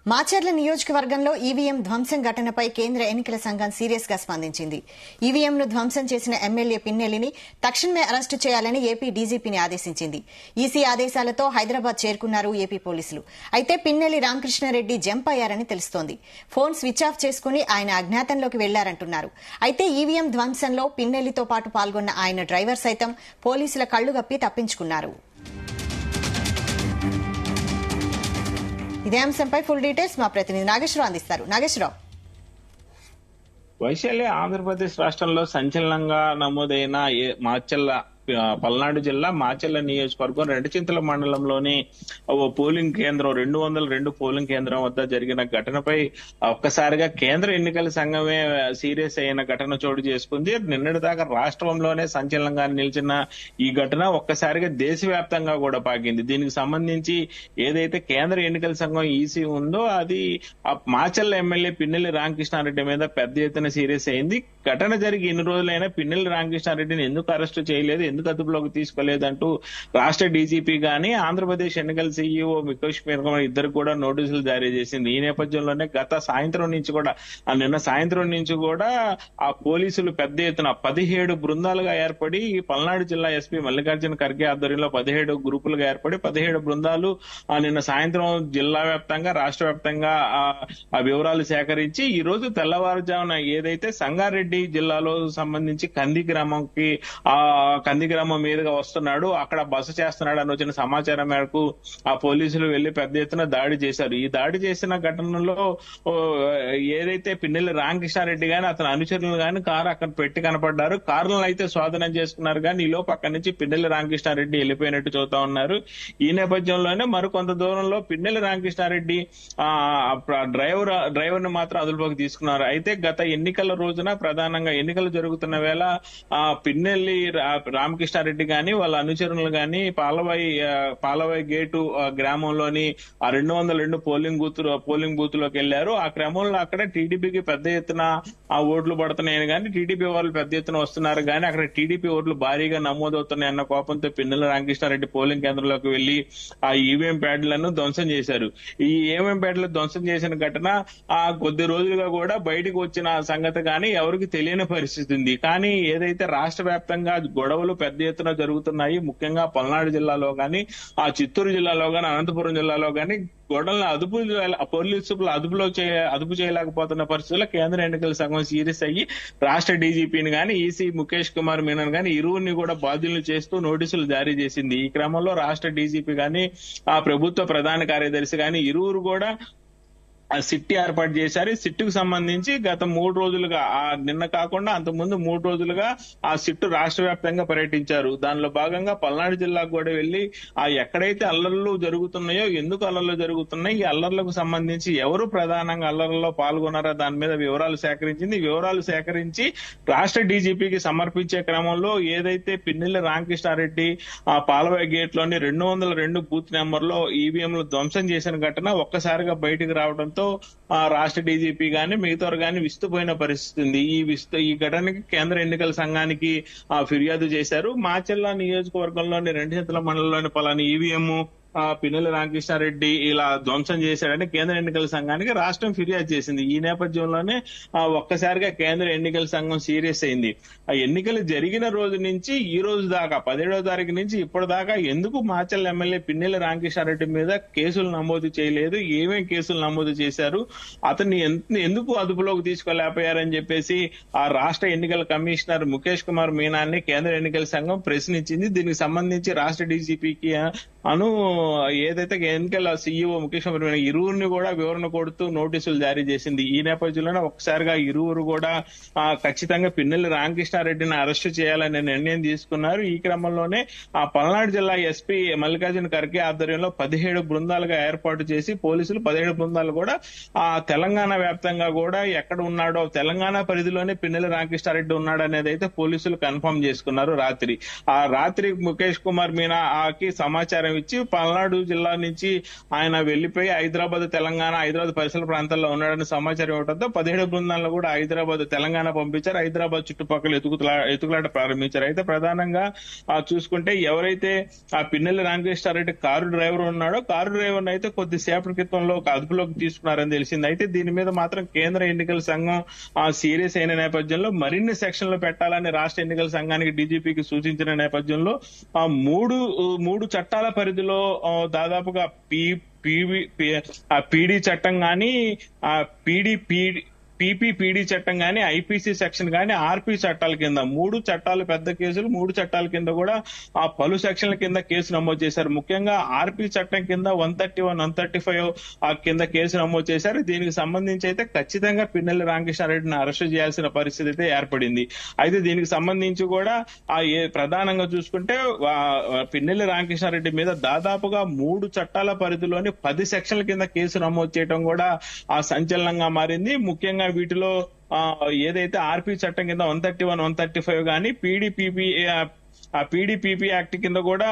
మాచర్ల నియోజకవర్గంలో ఈవీఎం ధ్వంసం ఘటనపై కేంద్ర ఎన్నికల సంఘం సీరియస్ గా స్పందించింది. ఈవీఎంను ధ్వంసం చేసిన ఎమ్మెల్యే పిన్నెల్లిని తక్షణమే అరెస్టు చేయాలని ఏపీ డీజీపీని ఆదేశించింది. ఈసీ ఆదేశాలతో హైదరాబాద్ చేరుకున్నారు ఏపీ పోలీసులు. అయితే పిన్నెల్లి రామకృష్ణారెడ్డి జంప్ అయ్యారని తెలుస్తోంది. ఫోన్ స్విచ్ ఆఫ్ చేసుకుని ఆయన అజ్ఞాతంలోకి వెళ్లారంటున్నారు. అయితే ఈవీఎం ధ్వంసంలో పిన్నెల్లితో పాటు పాల్గొన్న ఆయన డ్రైవర్ సైతం పోలీసుల కళ్లుగప్పి తప్పించుకున్నారు. ఇదే అంశంపై ఫుల్ డీటెయిల్స్ మా ప్రతినిధి నాగేశ్వరరావు అందిస్తారు. నాగేశ్వరరావు, వైశాల్య ఆంధ్రప్రదేశ్ రాష్ట్రంలో సంచలనంగా నమోదైన మాచర్ల పల్నాడు జిల్లా మాచర్ల నియోజకవర్గం రెండచింతల మండలంలోని ఓ పోలింగ్ కేంద్రం 202 పోలింగ్ కేంద్రం వద్ద జరిగిన ఘటనపై ఒక్కసారిగా కేంద్ర ఎన్నికల సంఘమే సీరియస్ అయిన ఘటన చోటు చేసుకుంది. నిన్నటి దాకా రాష్ట్రంలోనే సంచలనంగా నిలిచిన ఈ ఘటన ఒక్కసారిగా దేశవ్యాప్తంగా కూడా పాకింది. దీనికి సంబంధించి ఏదైతే కేంద్ర ఎన్నికల సంఘం ఈసీ ఉందో అది మాచర్ల ఎమ్మెల్యే పిన్నెల్లి రామకృష్ణారెడ్డి మీద పెద్ద ఎత్తున సీరియస్ అయింది. ఘటన జరిగి ఇన్ని రోజులైనా పిన్నెల్లి రామకృష్ణారెడ్డిని ఎందుకు అరెస్టు చేయలేదు, ఎందుకు అదుపులోకి తీసుకోలేదంటూ రాష్ట్ర డీజీపీ గాని ఆంధ్రప్రదేశ్ ఎన్నికల సీఈఓ ముఖేష్ కుమార్ ఇద్దరు కూడా నోటీసులు జారీ చేసింది. ఈ నేపథ్యంలోనే నిన్న సాయంత్రం నుంచి కూడా ఆ పోలీసులు పెద్ద ఎత్తున 17 బృందాలుగా ఏర్పడి పల్నాడు జిల్లా ఎస్పీ మల్లికార్జున ఖర్గే ఆధ్వర్యంలో 17 గ్రూపులుగా ఏర్పడి 17 బృందాలు నిన్న సాయంత్రం జిల్లా వ్యాప్తంగా రాష్ట్ర వ్యాప్తంగా ఆ వివరాలు సేకరించి ఈ రోజు తెల్లవారుజామున ఏదైతే సంగారెడ్డి జిల్లాలో సంబంధించి కంది గ్రామం మీదుగా వస్తున్నాడు, అక్కడ బస చేస్తున్నాడు అని వచ్చిన సమాచారం మేరకు ఆ పోలీసులు వెళ్లి పెద్ద ఎత్తున దాడి చేశారు. ఈ దాడి చేసిన ఘటనలో ఏదైతే పిన్నెల్లి రామకృష్ణారెడ్డి గాని అతని అనుచరులు గాని కారు అక్కడ పెట్టి కనపడ్డారు. కారులను అయితే స్వాధీనం చేసుకున్నారు కానీ ఈ లోపు అక్కడి నుంచి పిన్నెల్లి రామకృష్ణారెడ్డి వెళ్ళిపోయినట్టు చూస్తా ఉన్నారు. ఈ నేపథ్యంలోనే మరికొంత దూరంలో పిన్నెల్లి రామకృష్ణారెడ్డి డ్రైవర్ ని మాత్రం అదుపులోకి తీసుకున్నారు. అయితే గత ఎన్నికల రోజున ప్రధానంగా ఎన్నికలు జరుగుతున్న వేళ పిన్నెల్లి రామకృష్ణారెడ్డి గాని వాళ్ళ అనుచరులు గాని పాలవాయి గేటు గ్రామంలోని ఆ 202 పోలింగ్ బూత్ లోకి వెళ్లారు. ఆ క్రమంలో అక్కడ టీడీపీకి పెద్ద ఎత్తున ఆ ఓట్లు పడుతున్నాయని కానీ టీడీపీ వాళ్ళు పెద్ద ఎత్తున వస్తున్నారు కానీ అక్కడ టీడీపీ ఓట్లు భారీగా నమోదవుతున్నాయి అన్న కోపంతో పిన్నెల్లి రామకృష్ణారెడ్డి పోలింగ్ కేంద్రంలోకి వెళ్లి ఆ ఈవీఎం ప్యాడ్లను ధ్వంసం చేశారు. ఈ ఈవీఎం ప్యాడ్లు ధ్వంసం చేసిన ఘటన ఆ కొద్ది రోజులుగా కూడా బయటకు వచ్చిన సంగతి కానీ ఎవరికి తెలియని పరిస్థితి ఉంది. కానీ ఏదైతే రాష్ట్ర వ్యాప్తంగా గొడవలు పెద్ద ఎత్తున జరుగుతున్నాయి, ముఖ్యంగా పల్నాడు జిల్లాలో గాని ఆ చిత్తూరు జిల్లాలో గాని అనంతపురం జిల్లాలో గాని గొడవలను పోలీసులు అదుపు చేయలేకపోతున్న పరిస్థితుల్లో కేంద్ర ఎన్నికల సంఘం సీరియస్ అయ్యి రాష్ట్ర డీజీపీని గాని ఈసీ ముఖేష్ కుమార్ మీనన్ గాని ఇరువురిని కూడా బాధ్యులు చేస్తూ నోటీసులు జారీ చేసింది. ఈ క్రమంలో రాష్ట్ర డీజీపీ గాని ఆ ప్రభుత్వ ప్రధాన కార్యదర్శి గాని ఇరువురు కూడా సిట్ ఏర్పాటు చేశారు. సిట్టుకు సంబంధించి గత 3 రోజులుగా నిన్న కాకుండా అంతకుముందు 3 రోజులుగా ఆ సిట్టు రాష్ట్ర వ్యాప్తంగా పర్యటించారు. దానిలో భాగంగా పల్నాడు జిల్లాకు కూడా వెళ్లి ఆ ఎక్కడైతే అల్లర్లు జరుగుతున్నాయో, ఎందుకు అల్లర్లు జరుగుతున్నాయి, ఈ అల్లర్లకు సంబంధించి ఎవరు ప్రధానంగా అల్లర్లలో పాల్గొన్నారో దాని మీద వివరాలు సేకరించింది. వివరాలు సేకరించి రాష్ట్ర డీజీపీకి సమర్పించే క్రమంలో ఏదైతే పిన్నెల్లి రామకృష్ణారెడ్డి ఆ పాలవాయి గేట్ లోని 202 బూత్ నెంబర్ లో ఈవీఎంలు ధ్వంసం చేసిన ఘటన ఒక్కసారిగా బయటకు రావడంతో రాష్ట్ర డీజీపీ గాని మిగతావారు గాని విస్తుపోయిన పరిస్థితి ఉంది. ఈ ఘటనకి కేంద్ర ఎన్నికల సంఘానికి ఫిర్యాదు చేశారు. మాచర్ల నియోజకవర్గంలోని రెండచింతల మండలంలోని పలానా ఈవీఎం పిన్నెల్లి రామకృష్ణారెడ్డి ఇలా ధ్వంసం చేశాడని కేంద్ర ఎన్నికల సంఘానికి రాష్ట్రం ఫిర్యాదు చేసింది. ఈ నేపథ్యంలోనే ఒక్కసారిగా కేంద్ర ఎన్నికల సంఘం సీరియస్ అయింది. ఆ ఎన్నికలు జరిగిన రోజు నుంచి ఈ రోజు దాకా 17వ తారీఖు నుంచి ఇప్పటిదాకా ఎందుకు మాచర్ల ఎమ్మెల్యే పిన్నెల్లి రామకృష్ణారెడ్డి మీద కేసులు నమోదు చేయలేదు, ఏమేం కేసులు నమోదు చేశారు, అతన్ని ఎందుకు అదుపులోకి తీసుకోలేకపోయారని చెప్పేసి ఆ రాష్ట్ర ఎన్నికల కమిషనర్ ముఖేష్ కుమార్ మీనాన్ని కేంద్ర ఎన్నికల సంఘం ప్రశ్నించింది. దీనికి సంబంధించి రాష్ట్ర డీజీపీకి ఏదైతే ఎన్నికల సీఈఓ ముఖేష్ కుమార్ మీనా ఇరువురిని కూడా వివరణ కొడుతూ నోటీసులు జారీ చేసింది. ఈ నేపథ్యంలోనే ఒకసారిగా ఇరువురు కూడా ఖచ్చితంగా పిన్నెల్లి రామకృష్ణారెడ్డిని అరెస్టు చేయాలనే నిర్ణయం తీసుకున్నారు. ఈ క్రమంలోనే ఆ పల్నాడు జిల్లా ఎస్పీ మల్లికార్జున ఖర్గే ఆధ్వర్యంలో 17 బృందాలుగా ఏర్పాటు చేసి పోలీసులు 17 బృందాలు కూడా ఆ తెలంగాణ వ్యాప్తంగా కూడా ఎక్కడ ఉన్నాడో తెలంగాణ పరిధిలోనే పిన్నెల్లి రామకృష్ణారెడ్డి ఉన్నాడు అనేది అయితే పోలీసులు కన్ఫర్మ్ చేసుకున్నారు. రాత్రి ముఖేష్ కుమార్ మీనాకి సమాచారం సమాచారం ఇచ్చి పల్నాడు జిల్లా నుంచి ఆయన వెళ్లిపోయి హైదరాబాద్ పరిసర ప్రాంతాల్లో ఉన్నాడని సమాచారం ఇవ్వడంతో 17 బృందాలను కూడా హైదరాబాద్ తెలంగాణ పంపించారు. హైదరాబాద్ చుట్టుపక్కల ఎతుకులాట ప్రారంభించారు. అయితే ప్రధానంగా చూసుకుంటే ఎవరైతే ఆ పిన్నెల్లి రామకృష్ణారెడ్డి కారు డ్రైవర్ ఉన్నాడో కారు డ్రైవర్ అయితే కొద్దిసేపటి క్రితంలో ఒక అదుపులోకి తీసుకున్నారని తెలిసింది. అయితే దీని మీద మాత్రం కేంద్ర ఎన్నికల సంఘం సీరియస్ అయిన నేపథ్యంలో మరిన్ని సెక్షన్లు పెట్టాలని రాష్ట్ర ఎన్నికల సంఘానికి డీజీపీకి సూచించిన నేపథ్యంలో మూడు చట్టాల పరిధిలో దాదాపుగా పీడీ చట్టం గాని పీపీపీడీ చట్టం గాని ఐపీసీ సెక్షన్ గాని ఆర్పీ చట్టాల కింద 3 చట్టాలు పెద్ద కేసులు 3 చట్టాల కింద కూడా ఆ పలు సెక్షన్ల కింద కేసు నమోదు చేశారు. ముఖ్యంగా ఆర్పీ చట్టం కింద 131, 135 కింద కేసు నమోదు చేశారు. దీనికి సంబంధించి అయితే ఖచ్చితంగా పిన్నెల్లి రామకృష్ణారెడ్డిని అరెస్ట్ చేయాల్సిన పరిస్థితి అయితే ఏర్పడింది. అయితే దీనికి సంబంధించి కూడా ప్రధానంగా చూసుకుంటే పిన్నెల్లి రామకృష్ణారెడ్డి మీద దాదాపుగా 3 చట్టాల పరిధిలోని 10 సెక్షన్ల కింద కేసు నమోదు చేయడం కూడా సంచలనంగా మారింది. ముఖ్యంగా వీటిలో ఏదైతే ఆర్పీ చట్టం కింద 131, 135 గానీ పీడీపీపీ యాక్ట్ కింద కూడా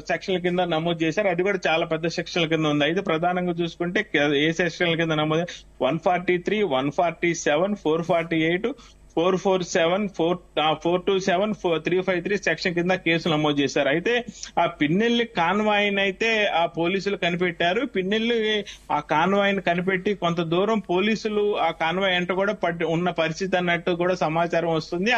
సెక్షన్ల కింద నమోదు చేశారు. అది కూడా చాలా పెద్ద సెక్షన్ల కింద ఉంది. అయితే ప్రధానంగా చూసుకుంటే ఏ సెక్షన్ల కింద నమోదు 143, 147, 448, 447, 427, 353 సెక్షన్ కింద కేసు నమోదు చేశారు. అయితే ఆ పిన్నెల్లి కాన్వాయ్ అయితే ఆ పోలీసులు కనిపెట్టారు. పిన్నెల్లి ఆ కాన్వాయ్ కనిపెట్టి కొంత దూరం పోలీసులు ఆ కాన్వాయ్ ఎంట కూడా ఉన్న పరిస్థితి అన్నట్టు కూడా సమాచారం వస్తుంది.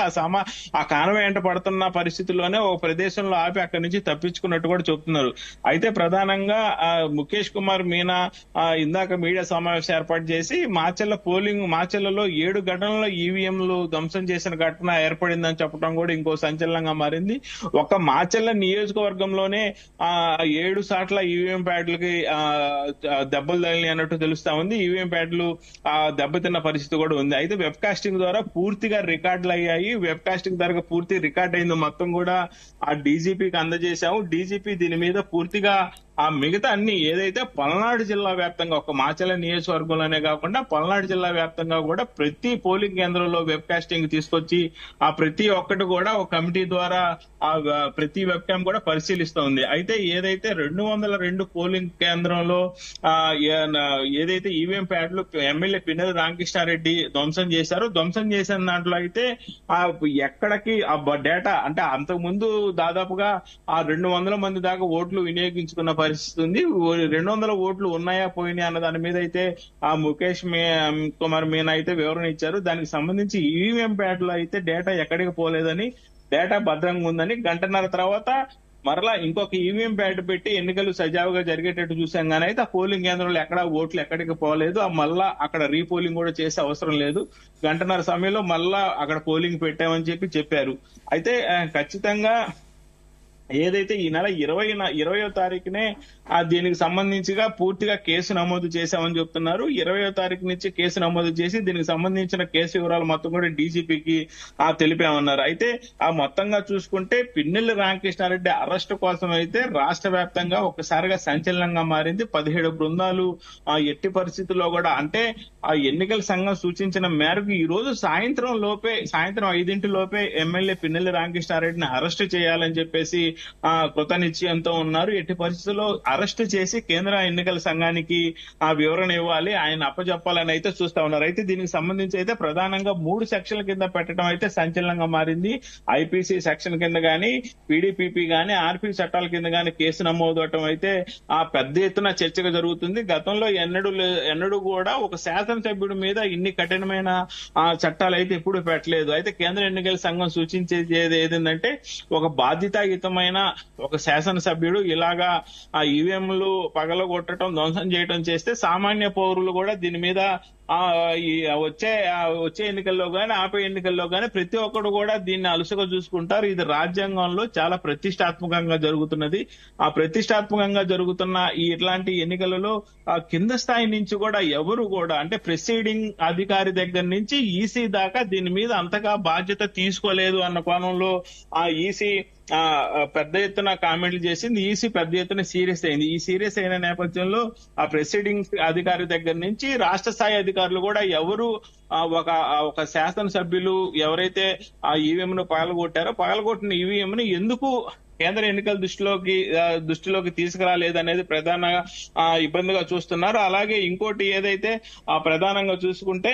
ఆ కాన్వాయ్ ఎంట పడుతున్న పరిస్థితుల్లోనే ఒక ప్రదేశంలో ఆపి అక్కడి నుంచి తప్పించుకున్నట్టు కూడా చెప్తున్నారు. అయితే ప్రధానంగా ముఖేష్ కుమార్ మీనా ఇందాక మీడియా సమావేశం ఏర్పాటు చేసి మాచెల్లలో 7 ఘటనల్లో ఈవీఎంలు ధ్వంసం చేసిన ఘటన ఏర్పడిందని చెప్పడం కూడా ఇంకో సంచలనంగా మారింది. ఒక మాచెల్ల నియోజకవర్గంలోనే 7 సార్ల ఈవీఎం ప్యాడ్లకి దెబ్బలు తగిలి అన్నట్టు తెలుస్తా ఉంది. ఈవీఎం ప్యాడ్లు దెబ్బతిన్న పరిస్థితి కూడా ఉంది. అయితే వెబ్ కాస్టింగ్ ద్వారా పూర్తిగా రికార్డులు అయ్యాయి. వెబ్ కాస్టింగ్ ద్వారా పూర్తి రికార్డ్ అయింది మొత్తం కూడా ఆ డీజీపీకి అందజేశాము. డీజీపీ దీని మీద పూర్తిగా ఆ మిగతా అన్ని ఏదైతే పల్నాడు జిల్లా వ్యాప్తంగా ఒక మాచెల్ల నియోజకవర్గంలోనే కాకుండా పల్నాడు జిల్లా వ్యాప్తంగా కూడా ప్రతి పోలింగ్ కేంద్రంలో వెబ్ కాస్టింగ్ తీసుకొచ్చి ఆ ప్రతి ఒక్కటి కూడా ఒక కమిటీ ద్వారా ఆ ప్రతి వెబ్ క్యామ్ కూడా పరిశీలిస్తోంది. అయితే ఏదైతే 202 పోలింగ్ కేంద్రంలో ఏదైతే ఈవీఎం ప్యాడ్లు ఎమ్మెల్యే పిన్నెల్లి రామకృష్ణారెడ్డి ధ్వంసం చేసిన దాంట్లో అయితే ఎక్కడికి ఆ డేటా అంటే అంతకు ముందు దాదాపుగా 200 మంది దాకా ఓట్లు వినియోగించుకున్న పరిస్థితి ఉంది. 200 ఓట్లు ఉన్నాయా పోయినాయి అన్న దాని మీద అయితే ఆ ముఖేష్ కుమార్ మీనా అయితే వివరణ ఇచ్చారు. దానికి సంబంధించి ఈవీఎం ప్యాడ్లో అయితే డేటా ఎక్కడికి పోలేదని, డేటా భద్రంగా ఉందని, గంటన్నర తర్వాత మరలా ఇంకొక ఈవీఎం ప్యాడ్ పెట్టి ఎన్నికలు సజావుగా జరిగేటట్టు చూసాం కానీ అయితే ఆ పోలింగ్ కేంద్రంలో ఓట్లు ఎక్కడికి పోలేదు. మళ్ళా అక్కడ రీపోలింగ్ కూడా చేసే అవసరం లేదు. గంటన్నర సమయంలో మళ్ళా అక్కడ పోలింగ్ పెట్టామని చెప్పారు. అయితే ఖచ్చితంగా ఏదైతే ఈ నెల 20వ తారీఖునే దీనికి సంబంధించిగా పూర్తిగా కేసు నమోదు చేశామని చెప్తున్నారు. 20వ తారీఖు నుంచి కేసు నమోదు చేసి దీనికి సంబంధించిన కేసు వివరాలు మొత్తం కూడా డీజీపీకి తెలిపామన్నారు. అయితే ఆ మొత్తంగా చూసుకుంటే పిన్నెల్లి రామకృష్ణారెడ్డి అరెస్టు కోసం అయితే రాష్ట్ర వ్యాప్తంగా ఒక్కసారిగా సంచలనంగా మారింది. 17 బృందాలు ఎట్టి పరిస్థితుల్లో కూడా అంటే ఆ ఎన్నికల సంఘం సూచించిన మేరకు ఈ రోజు సాయంత్రం 5 ఎమ్మెల్యే పిన్నెల్లి రామకృష్ణారెడ్డిని అరెస్టు చేయాలని చెప్పేసి కృత నిశ్చయంతో ఉన్నారు. ఎట్టి పరిస్థితుల్లో అరెస్టు చేసి కేంద్ర ఎన్నికల సంఘానికి వివరణ ఇవ్వాలి, ఆయన అప్పచెప్పాలని అయితే చూస్తా ఉన్నారు. అయితే దీనికి సంబంధించి అయితే ప్రధానంగా 3 సెక్షన్ల కింద పెట్టడం అయితే సంచలనంగా మారింది. ఐపీసీ సెక్షన్ కింద గానీ, పీడీపీపీ గానీ, ఆర్పీ చట్టాల కింద గానీ కేసు నమోదు అవటం అయితే పెద్ద ఎత్తున చర్చగా జరుగుతుంది. గతంలో ఎన్నడూ కూడా ఒక శాసనసభ్యుడి మీద ఇన్ని కఠినమైన చట్టాలు అయితే ఎప్పుడు పెట్టలేదు. అయితే కేంద్ర ఎన్నికల సంఘం సూచించేది ఏదంటే ఒక బాధ్యతాయుతమైన ఒక శాసనసభ్యుడు ఇలాగా ఆ ఈవీఎంలు పగలగొట్టడం, ధ్వంసం చేయడం చేస్తే సామాన్య పౌరులు కూడా దీని మీద వచ్చే ఎన్నికల్లో గానీ ఆపే ఎన్నికల్లో గానీ ప్రతి ఒక్కరు కూడా దీన్ని అలుసుగా చూసుకుంటారు. ఇది రాజ్యాంగంలో చాలా ప్రతిష్టాత్మకంగా జరుగుతున్నది. ఆ ప్రతిష్టాత్మకంగా జరుగుతున్న ఇట్లాంటి ఎన్నికలలో కింద స్థాయి నుంచి కూడా ఎవరు కూడా అంటే ప్రిసైడింగ్ అధికారి దగ్గర నుంచి ఈసీ దాకా దీని మీద అంతగా బాధ్యత తీసుకోలేదు అన్న కోణంలో ఆ ఈసీ పెద్ద ఎత్తున కామెంట్లు చేసింది. ఈసీ పెద్ద ఎత్తున సీరియస్ అయింది. ఈ సీరియస్ అయిన నేపథ్యంలో ఆ ప్రెసిడింగ్ అధికారి దగ్గర నుంచి రాష్ట్ర స్థాయి అధికారులు కూడా ఎవరు ఒక శాసనసభ్యులు ఎవరైతే ఆ ఈవీఎం ను పగలగొట్టిన ఈవీఎం ను ఎందుకు కేంద్ర ఎన్నికల దృష్టిలోకి తీసుకురాలేదనేది ప్రధాన ఇబ్బందిగా చూస్తున్నారు. అలాగే ఇంకోటి ఏదైతే ప్రధానంగా చూసుకుంటే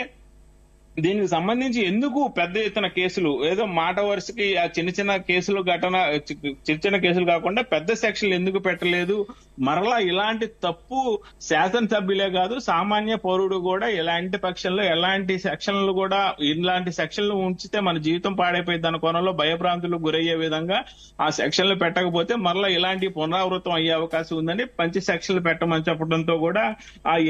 దీనికి సంబంధించి ఎందుకు పెద్ద ఎత్తున కేసులు, ఏదో మాట వరుసకి ఆ చిన్న చిన్న కేసులు కాకుండా పెద్ద సెక్షన్లు ఎందుకు పెట్టలేదు? మరలా ఇలాంటి తప్పు శాసనసభ్యులే కాదు సామాన్య పౌరుడు కూడా ఇలాంటి పక్షంలో ఇలాంటి సెక్షన్లు ఉంచితే మన జీవితం పాడైపోయింది అన్న కోణంలో భయభ్రాంతులకు గురయ్యే విధంగా ఆ సెక్షన్లు పెట్టకపోతే మరలా ఇలాంటి పునరావృతం అయ్యే అవకాశం ఉందని పంచి సెక్షన్లు పెట్టమని చెప్పడంతో కూడా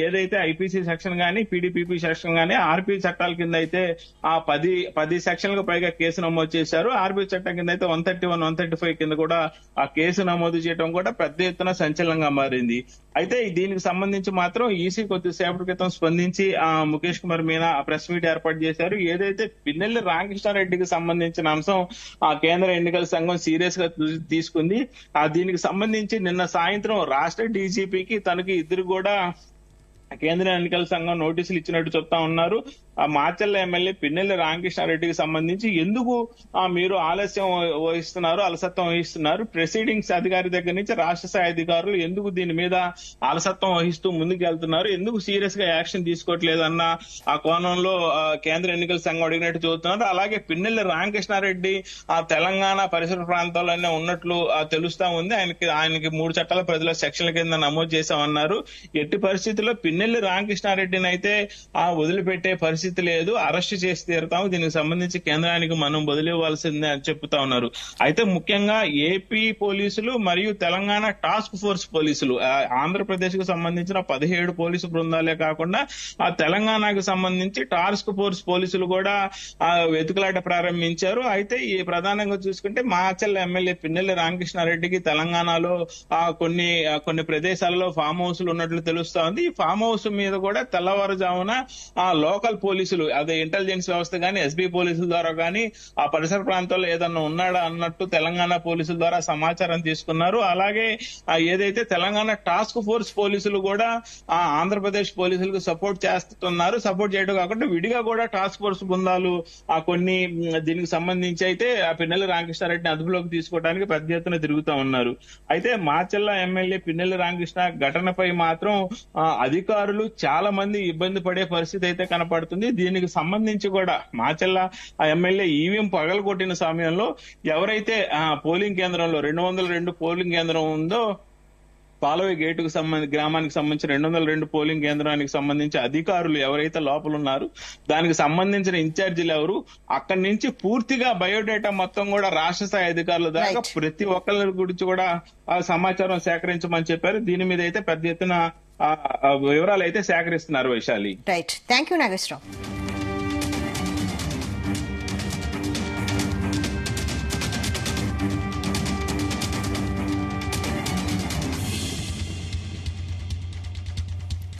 ఏదైతే ఐపీసీ సెక్షన్ గానీ పీడీపీపీ సెక్షన్ గానీ ఆర్పీ చట్టాల కింద అయితే ఆ 10 సెక్షన్లకు పైగా కేసు నమోదు చేశారు. ఆర్బీ చట్టం కింద అయితే 131, 135 కింద కూడా ఆ కేసు నమోదు చేయడం కూడా పెద్ద ఎత్తున సంచలనంగా మారింది. అయితే దీనికి సంబంధించి మాత్రం ఈసీ కొద్దిసేపటి క్రితం స్పందించి ముఖేష్ కుమార్ మీనా ప్రెస్ మీట్ ఏర్పాటు చేశారు. ఏదైతే పిన్నెల్లి రామకృష్ణారెడ్డికి సంబంధించిన అంశం ఆ కేంద్ర ఎన్నికల సంఘం సీరియస్ గా తీసుకుంది. దీనికి సంబంధించి నిన్న సాయంత్రం రాష్ట్ర డీజీపీకి తనకి ఇద్దరు కూడా కేంద్ర ఎన్నికల సంఘం నోటీసులు ఇచ్చినట్టు చెప్తా ఉన్నారు. మాచర్ల ఎమ్మెల్యే పిన్నెల్లి రామకృష్ణారెడ్డికి సంబంధించి ఎందుకు మీరు ఆలస్యం వహిస్తున్నారు, అలసత్వం వహిస్తున్నారు, ప్రెసిడింగ్స్ అధికారి దగ్గర నుంచి రాష్ట్ర స్థాయి అధికారులు ఎందుకు దీని మీద అలసత్వం వహిస్తూ ముందుకు వెళ్తున్నారు, ఎందుకు సీరియస్ గా యాక్షన్ తీసుకోవట్లేదన్న ఆ కోణంలో కేంద్ర ఎన్నికల సంఘం అడిగినట్టు చూస్తున్నారు. అలాగే పిన్నెల్లి రామకృష్ణారెడ్డి తెలంగాణ పరిసర ప్రాంతాల్లోనే ఉన్నట్లు తెలుస్తా ఉంది. ఆయనకి 3 చట్టాల పరిధిలో సెక్షన్ల కింద నమోదు చేశామన్నారు. ఎట్టి పరిస్థితుల్లో పిన్నెల్లి రామకృష్ణారెడ్డిని అయితే వదిలిపెట్టే పరిస్థితి లేదు, అరెస్ట్ చేసి తీరుతాము, దీనికి సంబంధించి కేంద్రానికి మనం వదిలివ్వాల్సిందే అని చెప్తా ఉన్నారు. అయితే ముఖ్యంగా ఏపీ పోలీసులు మరియు తెలంగాణ టాస్క్ ఫోర్స్ పోలీసులు, ఆంధ్రప్రదేశ్ కు సంబంధించిన 17 పోలీసు బృందాలే కాకుండా ఆ తెలంగాణకు సంబంధించి టాస్క్ ఫోర్స్ పోలీసులు కూడా వెతుకులాట ప్రారంభించారు. అయితే ఈ ప్రధానంగా చూసుకుంటే మాచర్ల ఎమ్మెల్యే పిన్నెల్లి రామకృష్ణారెడ్డికి తెలంగాణలో కొన్ని ప్రదేశాలలో ఫామ్ హౌస్లు ఉన్నట్లు తెలుస్తా ఉంది. ఈ ఫామ్ హౌస్ మీద కూడా తెల్లవారుజామున లోకల్ పోలీసులు, అదే ఇంటెలిజెన్స్ వ్యవస్థ గానీ ఎస్బీ పోలీసుల ద్వారా గానీ ఆ పరిసర ప్రాంతాల్లో ఏదన్నా ఉన్నాడా అన్నట్టు తెలంగాణ పోలీసుల ద్వారా సమాచారం తీసుకున్నారు. అలాగే ఏదైతే తెలంగాణ టాస్క్ ఫోర్స్ పోలీసులు కూడా ఆంధ్రప్రదేశ్ పోలీసులకు సపోర్ట్ చేస్తున్నారు. సపోర్ట్ చేయడం కాకుండా విడిగా కూడా టాస్క్ ఫోర్స్ బృందాలు కొన్ని దీనికి సంబంధించి అయితే ఆ పిన్నెల్లి రామకృష్ణారెడ్డిని అదుపులోకి తీసుకోవడానికి పెద్ద ఎత్తున తిరుగుతా ఉన్నారు. అయితే మాచర్ల ఎమ్మెల్యే పిన్నెల్లి రామకృష్ణ ఘటనపై మాత్రం అధికారులు చాలా మంది ఇబ్బంది పడే పరిస్థితి అయితే కనపడుతుంది. దీనికి సంబంధించి కూడా మాచర్ల ఎమ్మెల్యే ఈవీఎం పగలగొట్టిన సమయంలో ఎవరైతే పోలింగ్ కేంద్రంలో 202 పోలింగ్ కేంద్రం ఉందో పాలవై గేటుకు గ్రామానికి సంబంధించిన 202 పోలింగ్ కేంద్రానికి సంబంధించి అధికారులు ఎవరైతే లోపల ఉన్నారు దానికి సంబంధించిన ఇన్ఛార్జీలు ఎవరు, అక్కడి నుంచి పూర్తిగా బయోడేటా మొత్తం కూడా రాష్ట్ర స్థాయి అధికారుల దాకా ప్రతి ఒక్కరి గురించి కూడా సమాచారం సేకరించమని చెప్పారు. దీని మీద అయితే పెద్ద ఎత్తున వివరాలు అయితే సేకరిస్తున్నారు. Vaishali. Right, thank you Nageswararao.